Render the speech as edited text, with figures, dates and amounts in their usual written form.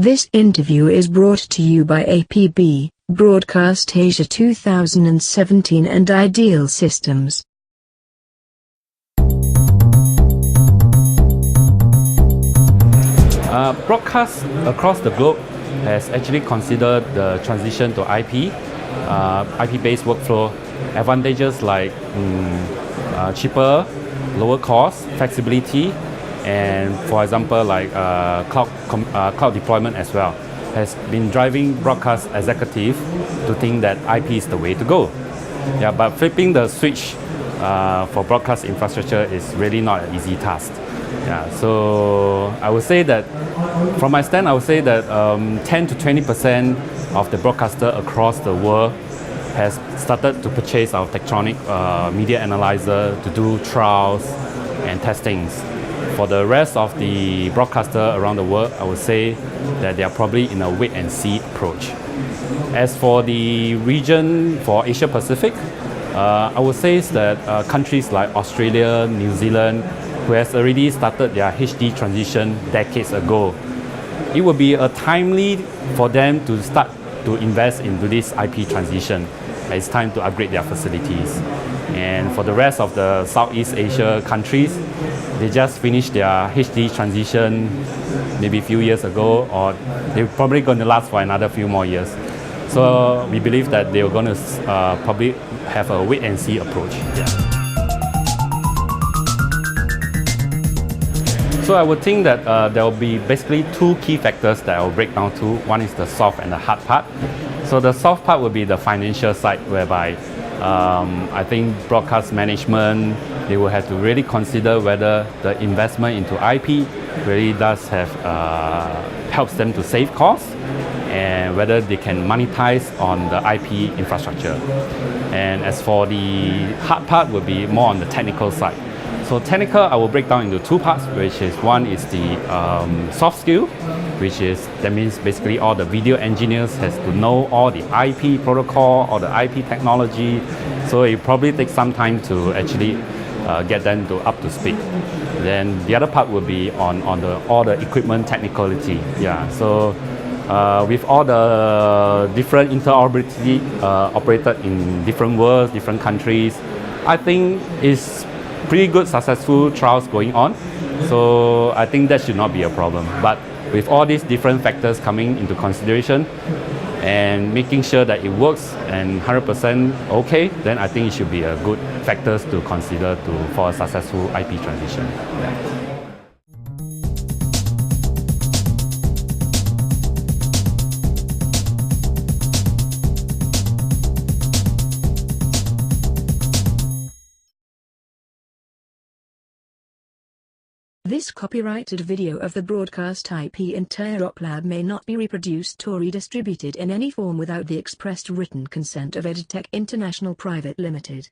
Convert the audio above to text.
This interview is brought to you by APB, Broadcast Asia 2017 and Ideal Systems. Broadcast across the globe has actually considered the transition to IP-based workflow. Advantages like cheaper, lower cost, flexibility, and for example like cloud deployment as well, has been driving broadcast executive to think that IP is the way to go. Yeah, but flipping the switch for broadcast infrastructure is really not an easy task. Yeah, so I would say that from my stand, I would say that 10 to 20% of the broadcaster across the world has started to purchase our Tektronix media analyzer to do trials and testings. For the rest of the broadcaster around the world, I would say that they are probably in a wait and see approach. As for the region for Asia Pacific, I would say that countries like Australia, New Zealand, who has already started their HD transition decades ago, it would be a timely for them to start to invest into this IP transition. It's time to upgrade their facilities. And for the rest of the Southeast Asia countries, they just finished their HD transition maybe a few years ago, or they're probably going to last for another few more years. So we believe that they're going to probably have a wait and see approach. Yeah. So I would think that there will be basically two key factors that I will break down to. One is the soft and the hard part. So the soft part will be the financial side, whereby I think broadcast management, they will have to really consider whether the investment into IP really does have helps them to save costs, and whether they can monetize on the IP infrastructure. And as for the hard part, will be more on the technical side. So technical, I will break down into two parts, which is one is the soft skill, that means basically all the video engineers has to know all the IP protocol or the IP technology. So it probably takes some time to actually get them up to speed. Then the other part will be on all the equipment technicality. Yeah. So with all the different interoperability operated in different worlds, different countries, I think it's pretty good successful trials going on. So I think that should not be a problem. But with all these different factors coming into consideration and making sure that it works and 100% okay, then I think it should be a good factors to consider for a successful IP transition. Yeah. This copyrighted video of the broadcast IP Interop Lab may not be reproduced or redistributed in any form without the expressed written consent of EdTech International Private Limited.